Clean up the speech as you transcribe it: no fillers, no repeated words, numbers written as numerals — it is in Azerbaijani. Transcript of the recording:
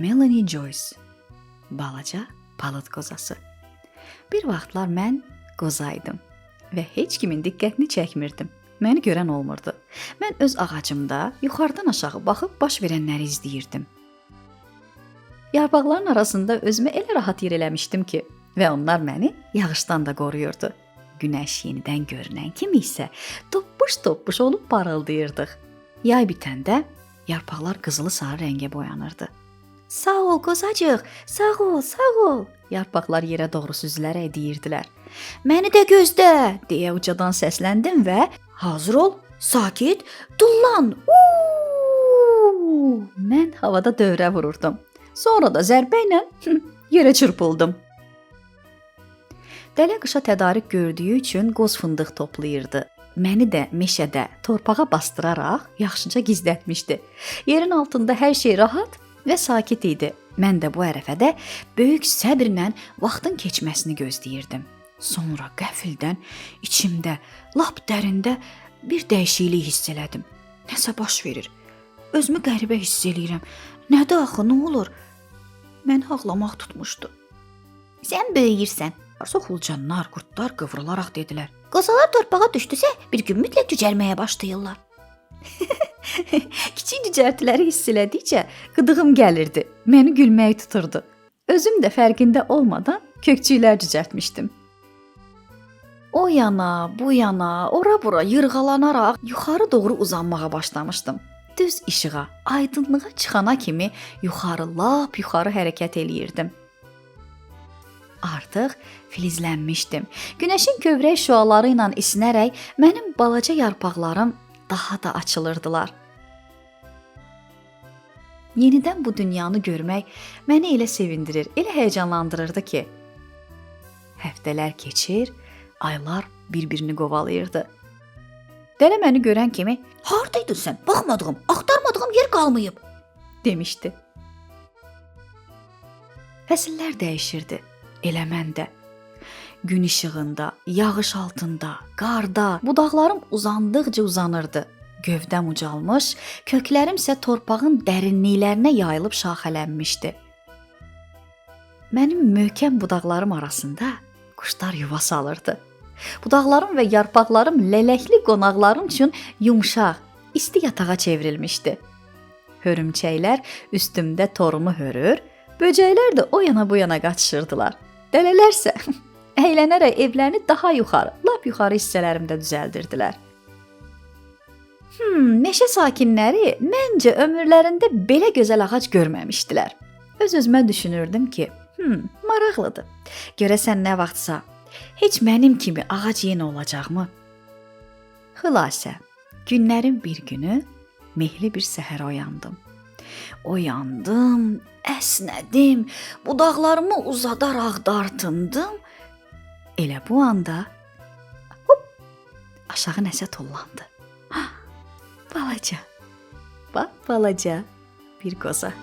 Melanie Joyce, balaca palıd qozası. Bir vaxtlar mən qozaydım və heç kimin diqqətini çəkmirdim. Məni görən olmurdu. Mən öz ağacımda yuxarıdan aşağı baxıb baş verənləri izləyirdim. Yarpaqların arasında özümə elə rahat yer eləmişdim ki, və onlar məni yağışdan da qoruyurdu. Günəş yenidən görünən kimi isə toppuş-toppuş olub parıldayırdıq. Yay bitəndə yarpaqlar qızılı sarı rəngə boyanırdı. Sağ ol qozacıq, sağ ol, sağ ol. Yarpaqlar yerə doğru süzülərək deyirdilər. Məni də gözlə, deyə ucadan səsləndim və hazır ol, sakit, tullan. Mən havada dövrə vururdum. Sonra da zərbə ilə yerə çırpıldım. Dələ qışa tədarük gördüyü üçün qoz fındıq toplayırdı. Məni də meşədə torpağa bastıraraq yaxşıca gizlətmişdi. Yerin altında hər şey rahat və sakit idi. Mən də bu ərəfədə böyük səbrlə vaxtın keçməsini gözləyirdim. Sonra qəfildən içimdə, lap dərində bir dəyişiklik hiss elədim. Nəsə baş verir. Özümü qəribə hiss eləyirəm. Nədir axı, nə olur? Məni ağlamaq tutmuşdu. Sən böyüyürsən. Soxulcanlar, qurtlar qıvrılaraq dedilər. Qozalar torpağa düşdüsə, bir gün mütləq cücərməyə başlayırlar. Kiçik cücərtiləri hiss elədikcə qıdığım gəlirdi. Məni gülmək tuturdu. Özüm də fərqində olmadan kökçüklər cücərtmişdim. O yana, bu yana, ora-bura yırğalanaraq yuxarı doğru uzanmağa başlamışdım. Düz işığa, aydınlığa çıxana kimi lap yuxarı hərəkət eləyirdim. Artıq filizlənmişdim. Günəşin kövrək şüaları ilə isinərək mənim balaca yarpaqlarım daha da açılırdılar. Yenidən bu dünyanı görmək məni elə sevindirir, elə həyəcanlandırırdı ki, həftələr keçir, aylar bir-birini qovalayırdı. Dələ məni görən kimi, "Hardaydın sən? Baxmadığım, axtarmadığım yer qalmayıb," demişdi. Fəsillər dəyişirdi, elə məndə. Gün işığında, yağış altında, qarda budaqlarım uzandıqca uzanırdı. Gövdəm ucalmış, köklərim isə torpağın dərinliklərinə yayılıb şaxələnmişdi. Mənim möhkəm budaqlarım arasında quşlar yuva salırdı. Budaqlarım və yarpaqlarım lələkli qonaqlarım üçün yumşaq, isti yatağa çevrilmişdi. Hörümçəklər üstümdə torumu hörür, böcəklər də o yana bu yana qaçışırdılar. Dələlərsə əylənərək evlərini daha yuxarı, lap yuxarı hissələrimdə düzəldirdilər. Meşə sakinləri məncə ömürlərində belə gözəl ağac görməmişdilər. Öz-özümə düşünürdüm ki, maraqlıdır. Görəsən nə vaxtsa heç mənim kimi ağac yenə olacaqmı? Xülasə, günlərin bir günü mehli bir səhərə oyandım. Oyandım, əsnədim, budaqlarımı uzadaraq dartındım. Elə bu anda aşağı nəsə tullandı. Balaca, balaca bir qoza.